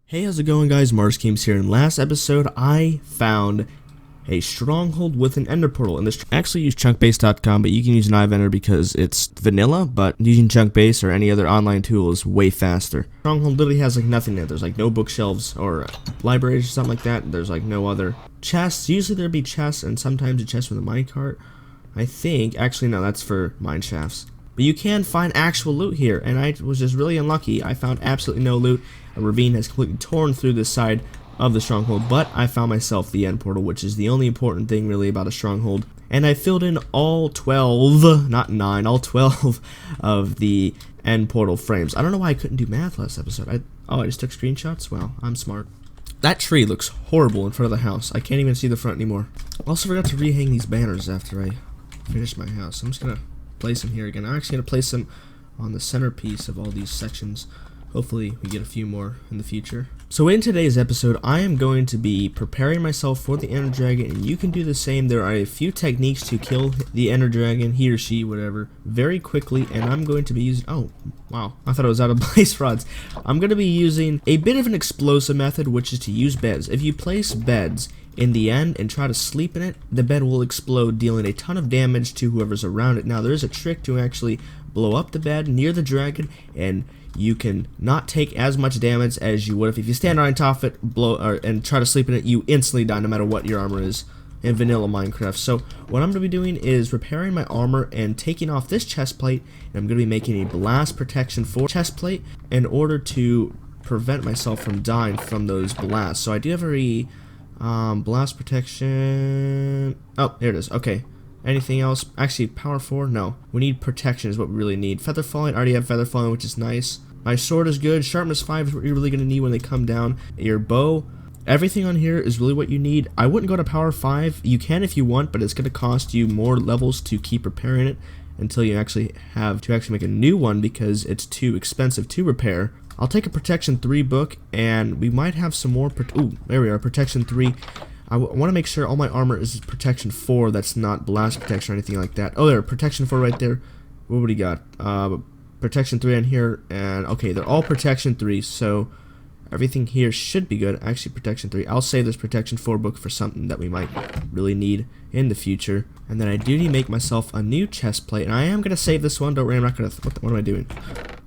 Hey, how's it going, guys? Mars Games here. In last episode, I found a stronghold with an ender portal, and this actually use chunkbase.com, but you can use an iVenter because it's vanilla, but using chunkbase or any other online tool is way faster. Stronghold literally has like nothing there. There's like no bookshelves or libraries or something like that. There's like no other chests. Usually there'd be chests and sometimes a chest with a minecart. I think, actually no, that's for mine shafts. But you can find actual loot here, and I was just really unlucky. I found absolutely no loot. A ravine has completely torn through this side of the stronghold, but I found myself the end portal, which is the only important thing really about a stronghold. And I filled in all 12, not 9, all 12 of the end portal frames. I don't know why I couldn't do math last episode. I just took screenshots? Wow, I'm smart. That tree looks horrible in front of the house. I can't even see the front anymore. I also forgot to rehang these banners after I finished my house. I'm just gonna place them here again. I'm actually gonna place them on the centerpiece of all these sections. Hopefully we get a few more in the future. So in today's episode, I am going to be preparing myself for the Ender Dragon, and you can do the same. There are a few techniques to kill the Ender Dragon, he or she, whatever, very quickly, and I'm going to be using, oh, wow, I thought it was out of place rods. I'm going to be using a bit of an explosive method, which is to use beds. If you place beds in the end and try to sleep in it, the bed will explode, dealing a ton of damage to whoever's around it. Now, there is a trick to actually blow up the bed near the dragon, and you can not take as much damage as you would if you stand on top of it, and try to sleep in it. You instantly die no matter what your armor is in vanilla Minecraft. So what I'm going to be doing is repairing my armor and taking off this chest plate, and I'm going to be making a blast protection for chest plate in order to prevent myself from dying from those blasts. So I do have a blast protection. Oh, there it is. Okay. Anything else? Actually, power 4? No. We need protection is what we really need. Feather falling. I already have feather falling, which is nice. My sword is good. Sharpness 5 is what you're really going to need when they come down. Your bow. Everything on here is really what you need. I wouldn't go to power 5. You can if you want, but it's going to cost you more levels to keep repairing it until you actually have to make a new one because it's too expensive to repair. I'll take a protection 3 book, and we might have some more. Ooh, there we are. Protection 3. I want to make sure all my armor is protection 4. That's not blast protection or anything like that. Oh, there, protection 4 right there. What would he got? Protection 3 on here, and okay, they're all protection 3, so everything here should be good. Actually, protection 3. I'll save this protection 4 book for something that we might really need in the future. And then I do need to make myself a new chest plate, and I am gonna save this one. Don't worry, I'm not gonna. What am I doing?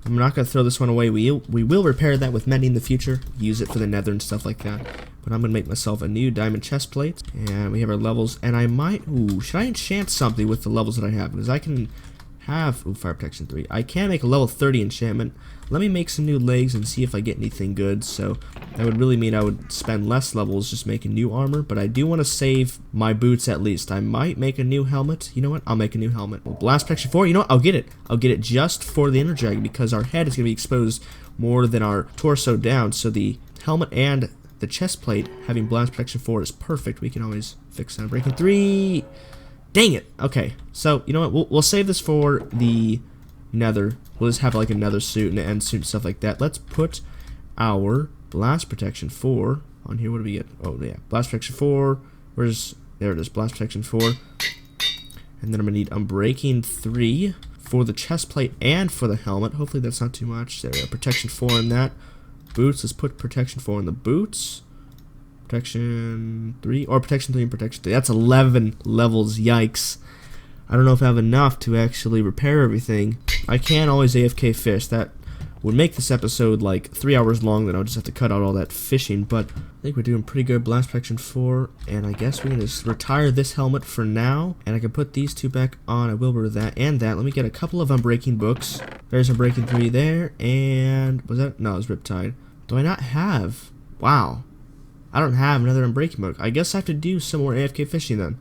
I'm not gonna throw this one away. We will repair that with mending in the future. Use it for the nether and stuff like that. But I'm gonna make myself a new diamond chest plate, and we have our levels. And I might. Ooh, should I enchant something with the levels that I have? Because I can have. Ooh, fire protection 3. I can make a level 30 enchantment. Let me make some new legs and see if I get anything good. So that would really mean I would spend less levels just making new armor. But I do want to save my boots at least. I might make a new helmet. You know what? I'll make a new helmet. Well, blast protection 4. You know what? I'll get it. I'll get it just for the Ender Dragon because our head is gonna be exposed more than our torso down. So the helmet and the chest plate having blast protection 4 is perfect. We can always fix that. Breaking 3. Dang it. Okay. So you know what? We'll save this for the nether. We'll just have like a nether suit and an end suit and stuff like that. Let's put our blast protection 4 on here. What do we get? Oh yeah, blast protection 4. There it is, blast protection 4. And then I'm gonna need unbreaking 3 for the chest plate and for the helmet. Hopefully that's not too much. There we go. Protection 4 in that. Boots. Let's put protection 4 in the boots. Protection 3 or protection 3 and protection 3. That's 11 levels. Yikes. I don't know if I have enough to actually repair everything. I can always AFK fish. That would make this episode like 3 hours long, then I'll just have to cut out all that fishing. But I think we're doing pretty good. Blast protection 4, and I guess we can just retire this helmet for now, and I can put these 2 back on. I will remember that and that. Let me get a couple of unbreaking books. There's unbreaking 3 there, and was that? No, it was Riptide. Do I not have? Wow. I don't have another unbreaking book. I guess I have to do some more AFK fishing then.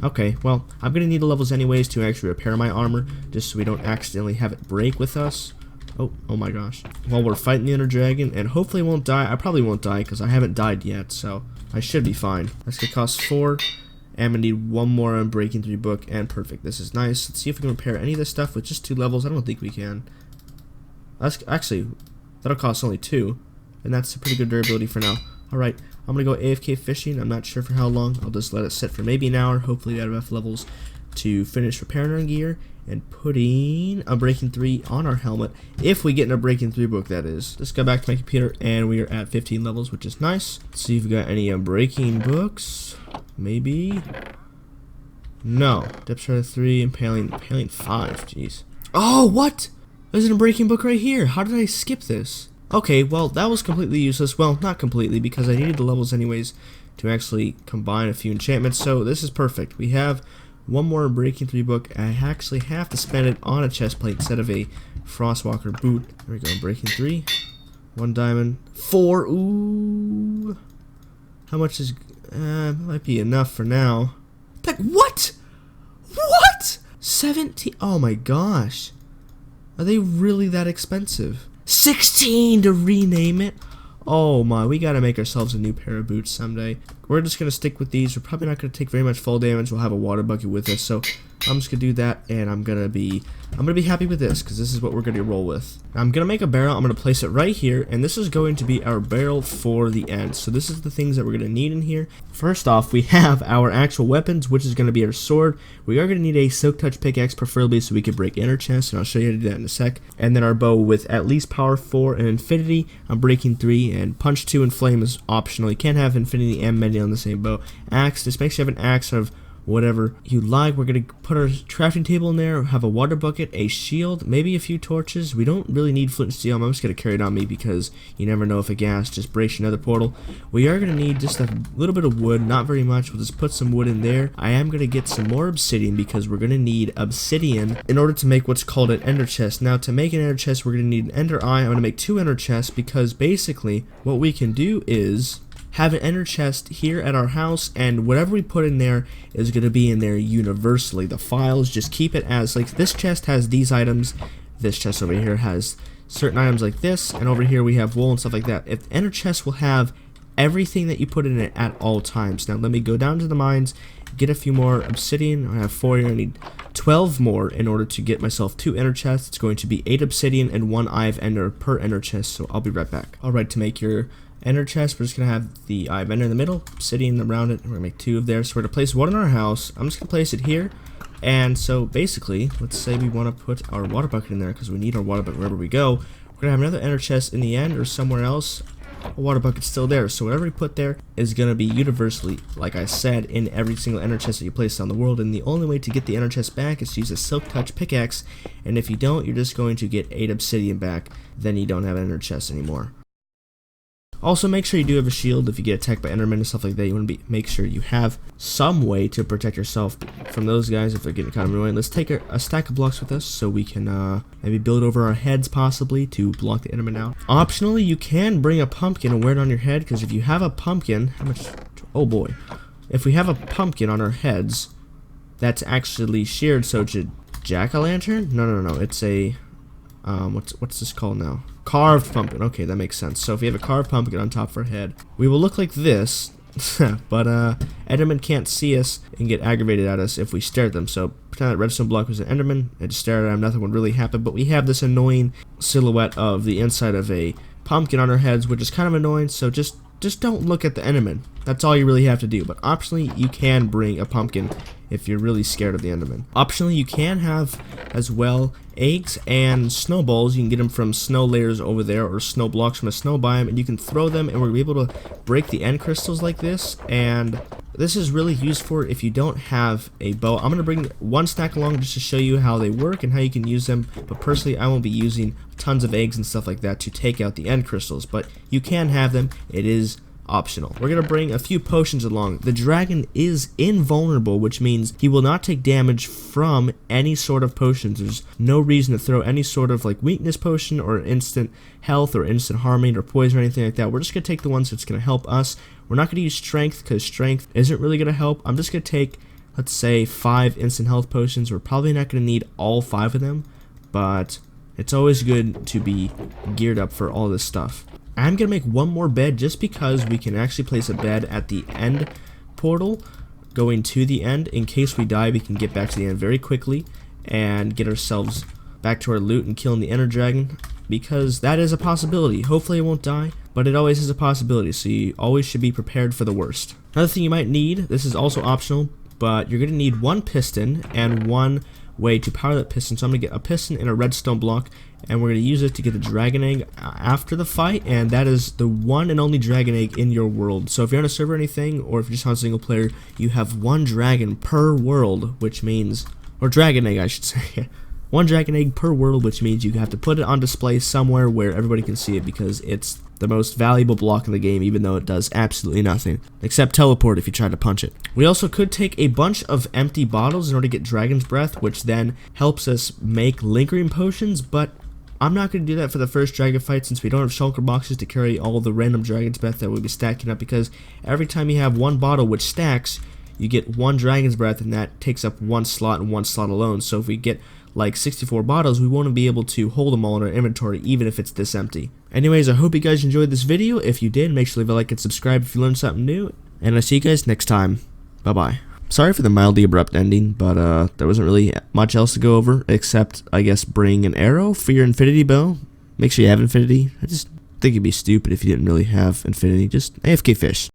Okay, well, I'm going to need the levels anyways to actually repair my armor, just so we don't accidentally have it break with us. Oh my gosh. While we're fighting the Ender Dragon, and hopefully I won't die. I probably won't die, because I haven't died yet, so I should be fine. That's going to cost 4, and I'm going to need 1 more unbreaking 3 book, and perfect. This is nice. Let's see if we can repair any of this stuff with just 2 levels. I don't think we can. That's actually, that'll cost only 2, and that's a pretty good durability for now. Alright, I'm going to go AFK fishing. I'm not sure for how long. I'll just let it sit for maybe an hour. Hopefully we have enough levels to finish repairing our gear and putting Unbreaking 3 on our helmet. If we get an Unbreaking 3 book, that is. Let's go back to my computer, and we are at 15 levels, which is nice. Let's see if we got any Unbreaking books. Maybe. No. Depth Shredder 3, Impaling 5. Jeez. Oh, what? There's an Unbreaking book right here. How did I skip this? Okay, well, that was completely useless. Well, not completely, because I needed the levels anyways to actually combine a few enchantments. So this is perfect. We have one more Unbreaking 3 book. I actually have to spend it on a chest plate instead of a Frostwalker boot. There we go, Unbreaking 3. 1 diamond. 4. Ooh. How much is... might be enough for now. Like, what? What? 17. Oh my gosh. Are they really that expensive? 16 to rename it? Oh my, we gotta make ourselves a new pair of boots someday. We're just gonna stick with these. We're probably not gonna take very much fall damage. We'll have a water bucket with us, so I'm just gonna do that, and I'm gonna be happy with this, because this is what we're gonna roll with. Now, I'm gonna make a barrel. I'm gonna place it right here, and this is going to be our barrel for the end. So this is the things that we're gonna need in here. First off, we have our actual weapons, which is gonna be our sword. We are gonna need a Silk Touch pickaxe, preferably, so we can break inner chests, and I'll show you how to do that in a sec. And then our bow with at least power 4 and infinity. Unbreaking 3 and punch 2 and flame is optional. You can't have infinity and many on the same bow. Axe, this makes you have an axe of whatever you like. We're gonna put our crafting table in there, have a water bucket, a shield, maybe a few torches. We don't really need flint and steel. I'm just gonna carry it on me because you never know if a gas just breaks your nether portal. We are gonna need just a little bit of wood, not very much. We'll just put some wood in there. I am gonna get some more obsidian because we're gonna need obsidian in order to make what's called an ender chest. Now, to make an ender chest, we're gonna need an ender eye. I'm gonna make 2 ender chests because basically what we can do is have an ender chest here at our house, and whatever we put in there is going to be in there universally. The files, just keep it as, like, this chest has these items, this chest over here has certain items like this, and over here we have wool and stuff like that. If the ender chest will have everything that you put in it at all times. Now let me go down to the mines, get a few more obsidian. I have 4 here. I need 12 more in order to get myself 2 ender chests. It's going to be 8 obsidian and 1 eye of ender per ender chest, so I'll be right back. Alright, to make your ender chest, we're just going to have the eye of ender in the middle, obsidian around it, and we're going to make 2 of there. So we're going to place 1 in our house. I'm just going to place it here. And so basically, let's say we want to put our water bucket in there because we need our water bucket wherever we go. We're going to have another ender chest in the end or somewhere else. A water bucket's still there, so whatever we put there is going to be universally, like I said, in every single ender chest that you place on the world. And the only way to get the ender chest back is to use a Silk Touch pickaxe, and if you don't, you're just going to get 8 obsidian back. Then you don't have an ender chest anymore. Also, make sure you do have a shield. If you get attacked by endermen and stuff like that, you want to make sure you have some way to protect yourself from those guys if they're getting kind of annoying. Let's take a stack of blocks with us so we can maybe build over our heads possibly to block the enderman out. Optionally, you can bring a pumpkin and wear it on your head, because if you have a pumpkin, how much? Oh boy. If we have a pumpkin on our heads, that's actually sheared, so it's a jack-o'-lantern? No. It's a, what's this called now? Carved pumpkin. Okay, that makes sense. So if we have a carved pumpkin on top of our head, we will look like this, but endermen can't see us and get aggravated at us if we stare at them. So pretend that redstone block was an enderman and just stare at him, nothing would really happen, but we have this annoying silhouette of the inside of a pumpkin on our heads, which is kind of annoying, so just don't look at the enderman. That's all you really have to do. But optionally, you can bring a pumpkin if you're really scared of the enderman. Optionally, you can have as well eggs and snowballs. You can get them from snow layers over there, or snow blocks from a snow biome, and you can throw them, and we're able to break the end crystals like this. And this is really used for if you don't have a bow. I'm going to bring 1 stack along just to show you how they work and how you can use them, but personally I won't be using tons of eggs and stuff like that to take out the end crystals, but you can have them. It is optional. We're going to bring a few potions along. The dragon is invulnerable, which means he will not take damage from any sort of potions. There's no reason to throw any sort of like weakness potion or instant health or instant harming or poison or anything like that. We're just going to take the ones that's going to help us. We're not going to use strength because strength isn't really going to help. I'm just going to take, let's say, 5 instant health potions. We're probably not going to need all 5 of them, but it's always good to be geared up for all this stuff. I'm going to make 1 more bed just because we can actually place a bed at the end portal going to the end. In case we die, we can get back to the end very quickly and get ourselves back to our loot and killing the ender dragon, because that is a possibility. Hopefully it won't die, but it always is a possibility, so you always should be prepared for the worst. Another thing you might need, this is also optional, but you're going to need one piston and one way to power that piston. So I'm going to get a piston and a redstone block, and we're going to use it to get the dragon egg after the fight, and that is the one and only dragon egg in your world. So if you're on a server or anything, or if you're just on single player, you have one dragon per world, which means, or dragon egg I should say, one dragon egg per world, which means you have to put it on display somewhere where everybody can see it, because it's the most valuable block in the game, even though it does absolutely nothing except teleport if you try to punch it. We also could take a bunch of empty bottles in order to get dragon's breath, which then helps us make lingering potions, but I'm not going to do that for the first dragon fight, since we don't have shulker boxes to carry all the random dragon's breath that we'll be stacking up, because every time you have one bottle which stacks, you get one dragon's breath, and that takes up one slot and one slot alone. So if we get like 64 bottles, we won't be able to hold them all in our inventory, even if it's this empty. Anyways, I hope you guys enjoyed this video. If you did, make sure to leave a like and subscribe if you learned something new, and I'll see you guys next time. Bye bye. Sorry for the mildly abrupt ending, but there wasn't really much else to go over, except I guess bring an arrow for your infinity bow. Make sure you have infinity. I just think it'd be stupid if you didn't really have infinity. Just AFK fish.